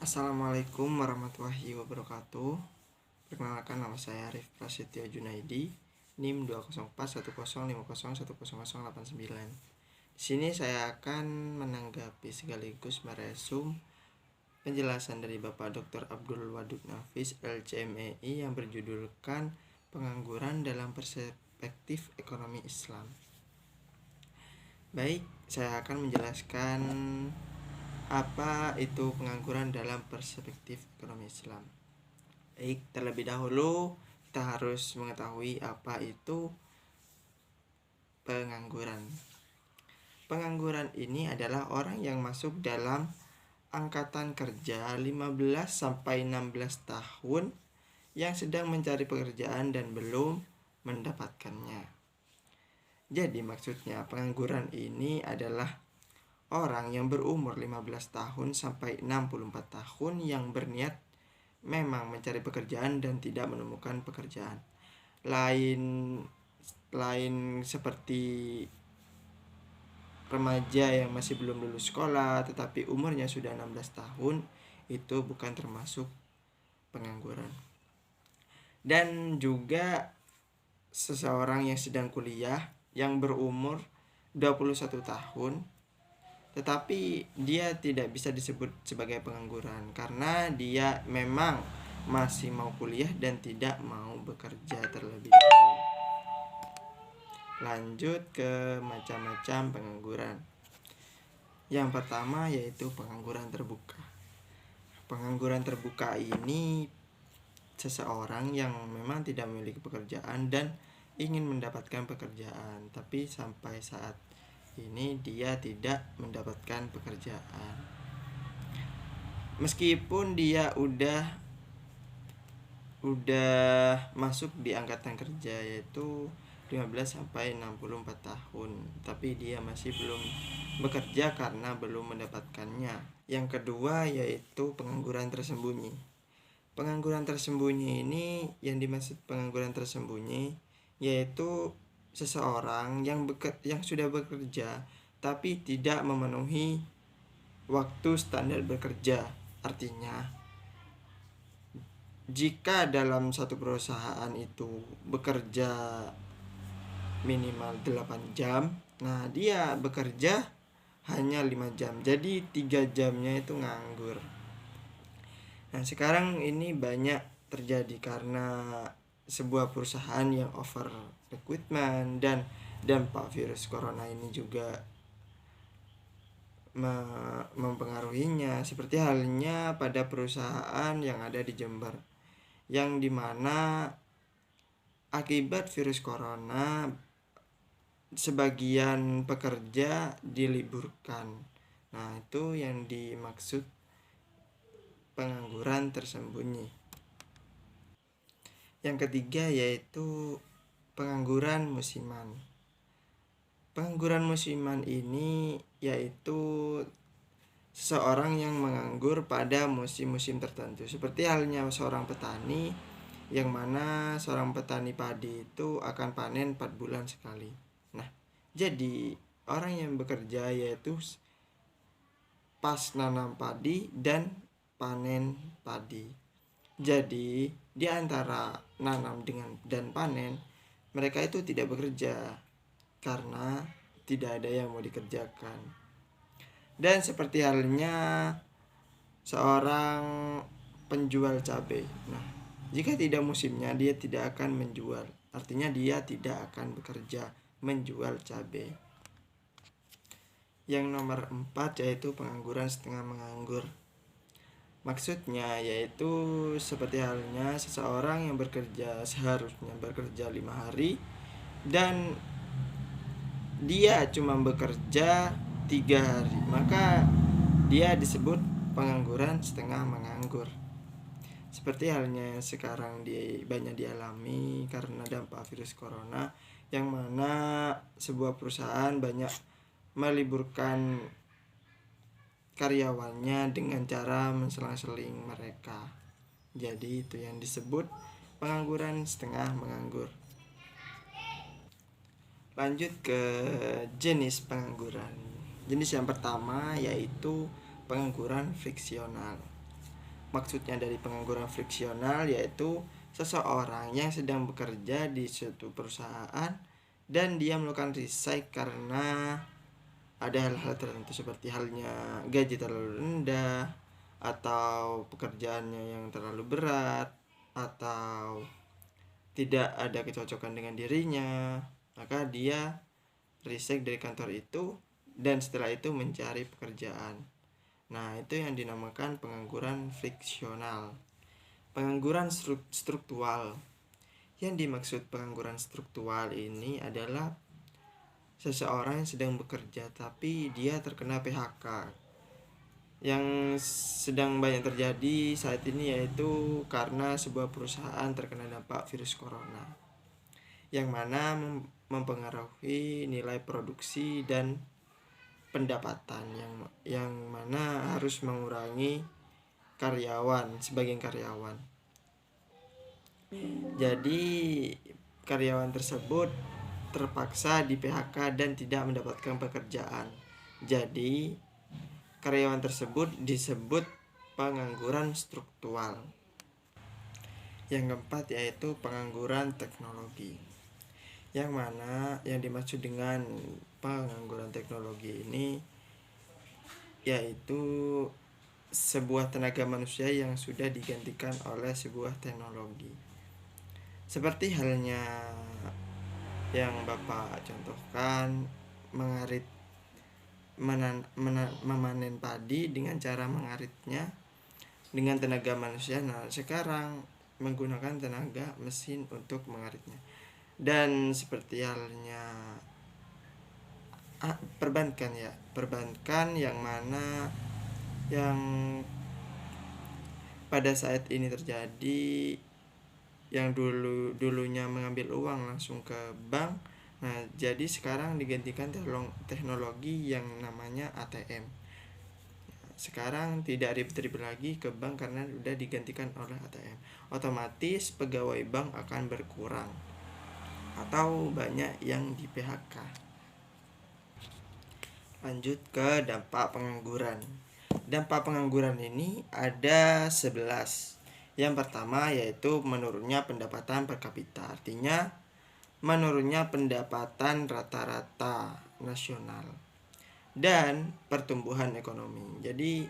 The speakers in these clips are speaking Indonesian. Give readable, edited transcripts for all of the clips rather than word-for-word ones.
Assalamualaikum warahmatullahi wabarakatuh. Perkenalkan, nama saya Arif Prasetyo Junaidi, NIM 2041050101089. Di sini saya akan menanggapi sekaligus meresum penjelasan dari Bapak Dr. Abdul Wadud Nafis, LCMEI, yang berjudulkan Pengangguran dalam Perspektif Ekonomi Islam. Baik, saya akan menjelaskan apa itu pengangguran dalam perspektif ekonomi Islam. Baik, terlebih dahulu kita harus mengetahui apa itu pengangguran. Pengangguran ini adalah orang yang masuk dalam angkatan kerja 15 sampai 16 tahun yang sedang mencari pekerjaan dan belum mendapatkannya. Jadi maksudnya pengangguran ini adalah orang yang berumur 15 tahun sampai 64 tahun yang berniat memang mencari pekerjaan dan tidak menemukan pekerjaan. Lain seperti remaja yang masih belum lulus sekolah tetapi umurnya sudah 16 tahun, itu bukan termasuk pengangguran. Dan juga seseorang yang sedang kuliah yang berumur 21 tahun tetapi dia tidak bisa disebut sebagai pengangguran karena dia memang masih mau kuliah dan tidak mau bekerja terlebih dahulu. Lanjut ke macam-macam pengangguran. Yang pertama yaitu pengangguran terbuka. Pengangguran terbuka ini seseorang yang memang tidak memiliki pekerjaan dan ingin mendapatkan pekerjaan, tapi sampai saat ini dia tidak mendapatkan pekerjaan. Meskipun dia udah masuk di angkatan kerja yaitu 15 sampai 64 tahun, tapi dia masih belum bekerja karena belum mendapatkannya. Yang kedua yaitu pengangguran tersembunyi. Pengangguran tersembunyi ini, yang dimaksud pengangguran tersembunyi yaitu seseorang yang sudah bekerja tapi tidak memenuhi waktu standar bekerja. Artinya, jika dalam satu perusahaan itu bekerja minimal 8 jam, nah dia bekerja hanya 5 jam. Jadi 3 jamnya itu nganggur. Nah, sekarang ini banyak terjadi karena sebuah perusahaan yang over recruitment dan dampak virus corona ini juga mempengaruhinya, seperti halnya pada perusahaan yang ada di Jember, yang dimana akibat virus corona sebagian pekerja diliburkan. Nah, itu yang dimaksud pengangguran tersembunyi. Yang ketiga yaitu pengangguran musiman. Pengangguran musiman ini yaitu seseorang yang menganggur pada musim-musim tertentu, seperti halnya seorang petani, yang mana seorang petani padi itu akan panen 4 bulan sekali. Nah, jadi orang yang bekerja yaitu pas nanam padi dan panen padi. Jadi di antara nanam dan panen, mereka itu tidak bekerja karena tidak ada yang mau dikerjakan. Dan seperti halnya seorang penjual cabai. Nah, jika tidak musimnya, dia tidak akan menjual. Artinya dia tidak akan bekerja menjual cabai. Yang nomor 4 yaitu pengangguran setengah menganggur. Maksudnya yaitu seperti halnya seseorang yang seharusnya bekerja 5 hari dan dia cuma bekerja 3 hari, maka dia disebut pengangguran setengah menganggur. Seperti halnya sekarang banyak dialami karena dampak virus corona, yang mana sebuah perusahaan banyak meliburkan karyawannya dengan cara menselang-seling mereka. Jadi itu yang disebut pengangguran setengah menganggur. Lanjut ke jenis pengangguran. Jenis yang pertama yaitu pengangguran friksional. maksudnya dari pengangguran friksional yaitu seseorang yang sedang bekerja di suatu perusahaan dan dia melakukan resign karena ada hal-hal tertentu seperti halnya gaji terlalu rendah atau pekerjaannya yang terlalu berat atau tidak ada kecocokan dengan dirinya, maka dia resign dari kantor itu dan setelah itu mencari pekerjaan. Nah, itu yang dinamakan pengangguran friksional. Pengangguran struktural. Yang dimaksud pengangguran struktural ini adalah seseorang yang sedang bekerja tapi dia terkena PHK. Yang sedang banyak terjadi saat ini yaitu karena sebuah perusahaan terkena dampak virus corona, yang mana mempengaruhi nilai produksi dan pendapatan, yang mana harus mengurangi sebagian karyawan. Jadi karyawan tersebut terpaksa di PHK dan tidak mendapatkan pekerjaan. Jadi karyawan tersebut disebut pengangguran struktural. Yang keempat yaitu pengangguran teknologi, yang mana yang dimaksud dengan pengangguran teknologi ini yaitu sebuah tenaga manusia yang sudah digantikan oleh sebuah teknologi. Seperti halnya yang Bapak contohkan, memanen padi dengan cara mengaritnya dengan tenaga manusia. Nah, sekarang menggunakan tenaga mesin untuk mengaritnya. Dan seperti halnya perbankan yang mana yang pada saat ini terjadi, yang dulunya mengambil uang langsung ke bank. Nah, jadi sekarang digantikan teknologi yang namanya ATM. Sekarang tidak ribet-ribet lagi ke bank karena sudah digantikan oleh ATM. Otomatis pegawai bank akan berkurang atau banyak yang di PHK. Lanjut ke dampak pengangguran. Dampak pengangguran ini ada 11. Yang pertama yaitu menurunnya pendapatan per kapita, artinya menurunnya pendapatan rata-rata nasional, dan pertumbuhan ekonomi. Jadi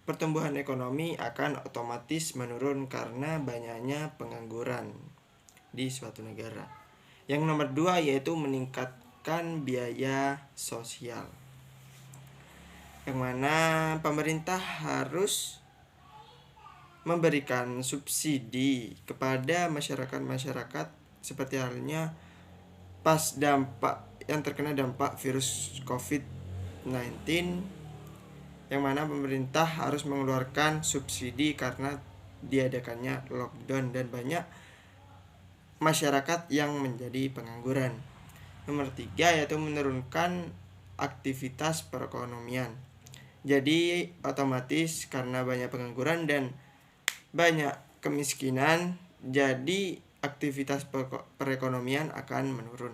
pertumbuhan ekonomi akan otomatis menurun karena banyaknya pengangguran di suatu negara. Yang nomor 2 yaitu meningkatkan biaya sosial, yang mana pemerintah harus memberikan subsidi kepada masyarakat seperti halnya pas yang terkena dampak virus COVID-19, yang mana pemerintah harus mengeluarkan subsidi karena diadakannya lockdown dan banyak masyarakat yang menjadi pengangguran. Nomor 3 yaitu menurunkan aktivitas perekonomian. Jadi otomatis karena banyak pengangguran dan banyak kemiskinan, jadi aktivitas perekonomian akan menurun.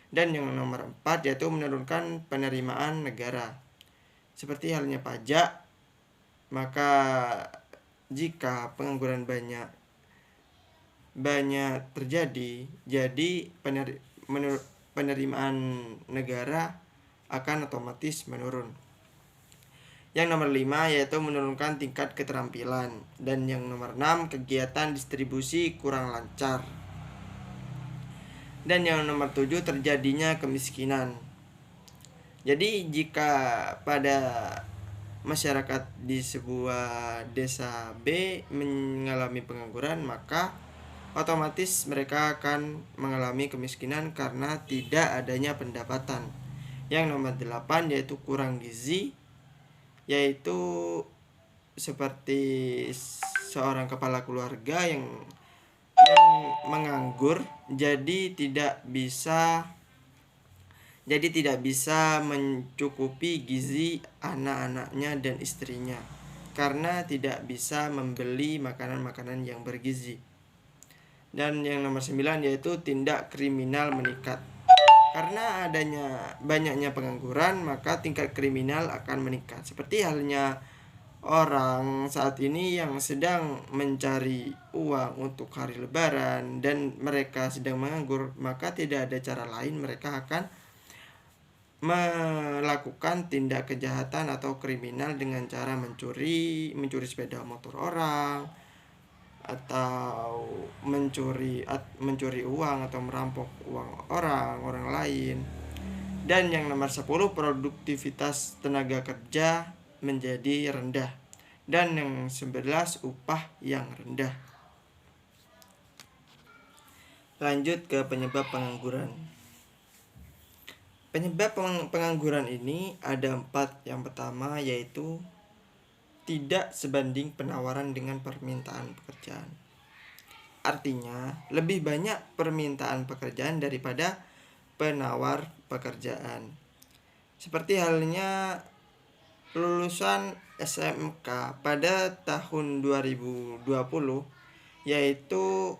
Dan yang nomor 4 yaitu menurunkan penerimaan negara. Seperti halnya pajak, maka jika pengangguran banyak terjadi, jadi penerimaan negara akan otomatis menurun. Yang nomor 5 yaitu menurunkan tingkat keterampilan. Dan yang nomor 6 kegiatan distribusi kurang lancar. Dan yang nomor 7 terjadinya kemiskinan. Jadi jika pada masyarakat di sebuah desa B mengalami pengangguran, maka otomatis mereka akan mengalami kemiskinan karena tidak adanya pendapatan. Yang nomor 8 yaitu kurang gizi, yaitu seperti seorang kepala keluarga yang menganggur, jadi tidak bisa mencukupi gizi anak-anaknya dan istrinya karena tidak bisa membeli makanan-makanan yang bergizi. Dan yang nomor 9 yaitu tindak kriminal meningkat. Karena banyaknya pengangguran, maka tingkat kriminal akan meningkat. Seperti halnya orang saat ini yang sedang mencari uang untuk hari lebaran dan mereka sedang menganggur, maka tidak ada cara lain mereka akan melakukan tindak kejahatan atau kriminal dengan cara mencuri sepeda motor orang, atau mencuri uang atau merampok uang orang lain. Dan yang nomor 10, produktivitas tenaga kerja menjadi rendah. Dan yang 11, upah yang rendah. Lanjut ke penyebab pengangguran. Penyebab pengangguran ini ada 4. Yang pertama yaitu tidak sebanding penawaran dengan permintaan pekerjaan. Artinya, lebih banyak permintaan pekerjaan daripada penawar pekerjaan. Seperti halnya lulusan SMK pada tahun 2020 yaitu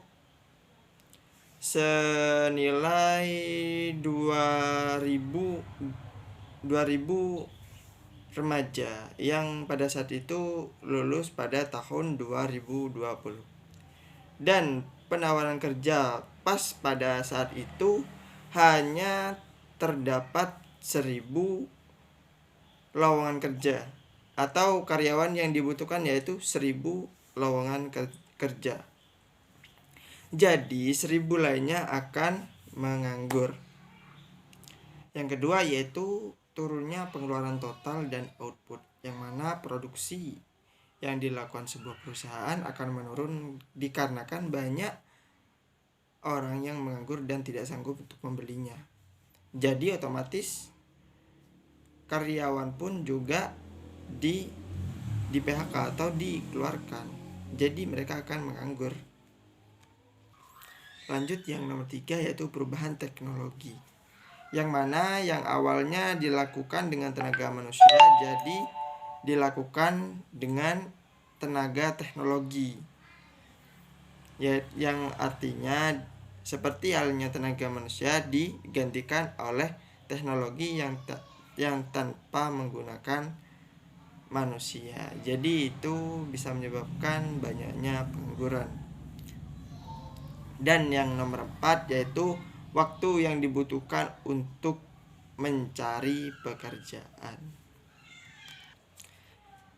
senilai 2000 remaja yang pada saat itu lulus pada tahun 2020. Dan penawaran kerja pas pada saat itu hanya terdapat 1000 lowongan kerja, atau karyawan yang dibutuhkan yaitu 1000 lowongan kerja. Jadi 1000 lainnya akan menganggur. Yang kedua yaitu turunnya pengeluaran total dan output, yang mana produksi yang dilakukan sebuah perusahaan akan menurun dikarenakan banyak orang yang menganggur dan tidak sanggup untuk membelinya. Jadi otomatis karyawan pun juga di PHK atau dikeluarkan. Jadi mereka akan menganggur. Lanjut yang nomor 3 yaitu perubahan teknologi, yang mana yang awalnya dilakukan dengan tenaga manusia jadi dilakukan dengan tenaga teknologi, yang artinya seperti halnya tenaga manusia digantikan oleh teknologi yang tanpa menggunakan manusia. Jadi itu bisa menyebabkan banyaknya pengangguran. Dan yang nomor 4 yaitu waktu yang dibutuhkan untuk mencari pekerjaan.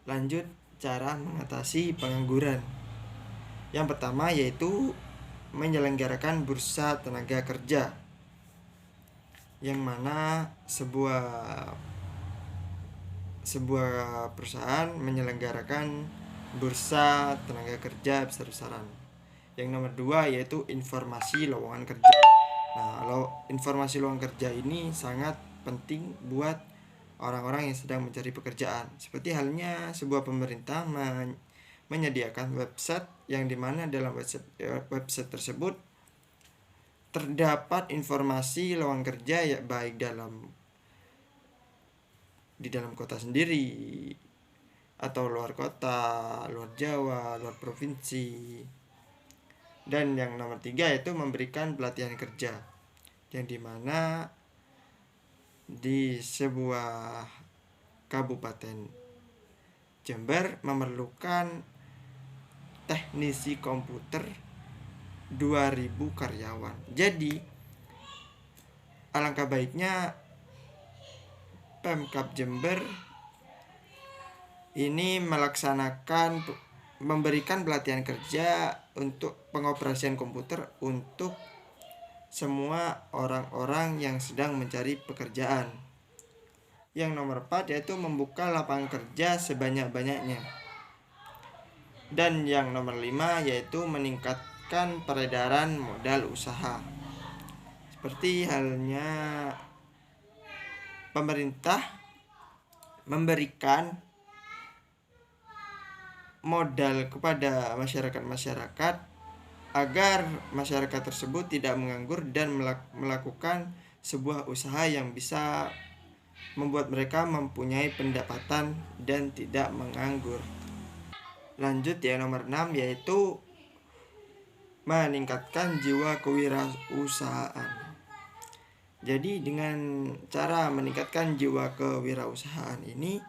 Lanjut cara mengatasi pengangguran. Yang pertama yaitu menyelenggarakan bursa tenaga kerja, yang mana sebuah perusahaan menyelenggarakan bursa tenaga kerja besar-besaran. Yang nomor 2 yaitu informasi lowongan kerja. Nah, informasi lowongan kerja ini sangat penting buat orang-orang yang sedang mencari pekerjaan. Seperti halnya sebuah pemerintah menyediakan website yang dimana dalam website tersebut terdapat informasi lowongan kerja ya baik di dalam kota sendiri atau luar kota, luar Jawa, luar provinsi. Dan yang nomor 3 yaitu memberikan pelatihan kerja, yang dimana di sebuah kabupaten Jember memerlukan teknisi komputer 2000 karyawan. Jadi alangkah baiknya Pemkab Jember ini memberikan pelatihan kerja untuk pengoperasian komputer untuk semua orang-orang yang sedang mencari pekerjaan. Yang nomor 4 yaitu membuka lapangan kerja sebanyak-banyaknya. Dan yang nomor 5 yaitu meningkatkan peredaran modal usaha. Seperti halnya pemerintah memberikan modal kepada masyarakat agar masyarakat tersebut tidak menganggur dan melakukan sebuah usaha yang bisa membuat mereka mempunyai pendapatan dan tidak menganggur. Lanjut yang nomor 6 yaitu meningkatkan jiwa kewirausahaan. Jadi dengan cara meningkatkan jiwa kewirausahaan ini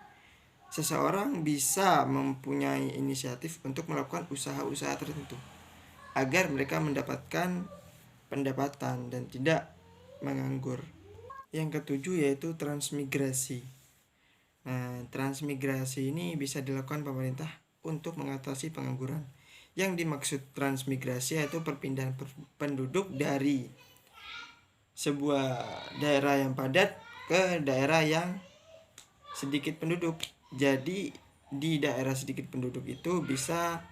seseorang bisa mempunyai inisiatif untuk melakukan usaha-usaha tertentu agar mereka mendapatkan pendapatan dan tidak menganggur. Yang ketujuh yaitu transmigrasi. Nah, transmigrasi ini bisa dilakukan pemerintah untuk mengatasi pengangguran. Yang dimaksud transmigrasi yaitu perpindahan penduduk dari sebuah daerah yang padat ke daerah yang sedikit penduduk. Jadi di daerah sedikit penduduk itu bisa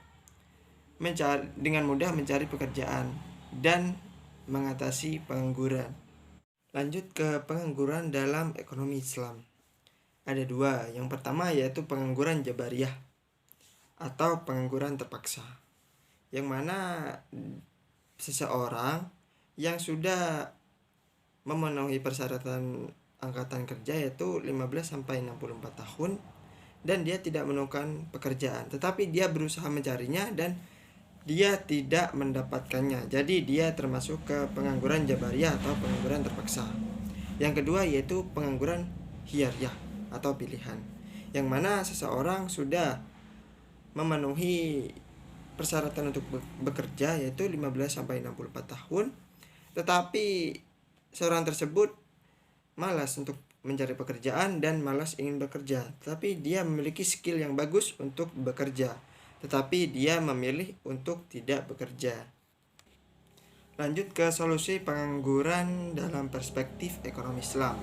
dengan mudah mencari pekerjaan dan mengatasi pengangguran. Lanjut ke pengangguran dalam ekonomi Islam. Ada dua. Yang pertama yaitu pengangguran jabariyah atau pengangguran terpaksa, yang mana seseorang yang sudah memenuhi persyaratan angkatan kerja yaitu 15-64 tahun dan dia tidak menemukan pekerjaan, tetapi dia berusaha mencarinya dan dia tidak mendapatkannya. Jadi dia termasuk ke pengangguran jabariyah atau pengangguran terpaksa. Yang kedua yaitu pengangguran khiyariyah atau pilihan, yang mana seseorang sudah memenuhi persyaratan untuk bekerja yaitu 15-64 tahun, tetapi seorang tersebut malas untuk mencari pekerjaan dan malas ingin bekerja, tapi dia memiliki skill yang bagus untuk bekerja, tetapi dia memilih untuk tidak bekerja. Lanjut ke solusi pengangguran dalam perspektif ekonomi Islam.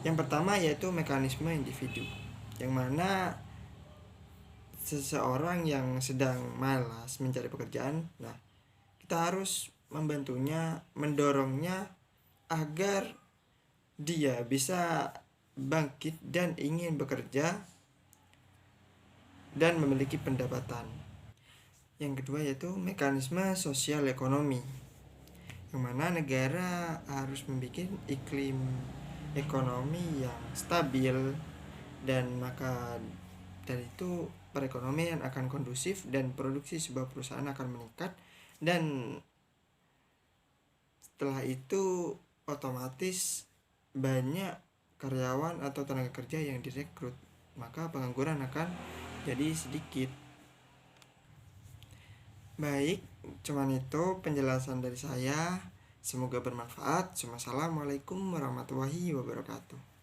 Yang pertama yaitu mekanisme individu, yang mana seseorang yang sedang malas mencari pekerjaan, nah kita harus membantunya, mendorongnya agar dia bisa bangkit dan ingin bekerja dan memiliki pendapatan. Yang kedua yaitu mekanisme sosial ekonomi, yang mana negara harus membuat iklim ekonomi yang stabil, dan maka dari itu perekonomian akan kondusif dan produksi sebuah perusahaan akan meningkat, dan setelah itu otomatis banyak karyawan atau tenaga kerja yang direkrut, maka pengangguran akan jadi sedikit. Baik, cuman itu penjelasan dari saya. Semoga bermanfaat. Assalamualaikum warahmatullahi wabarakatuh.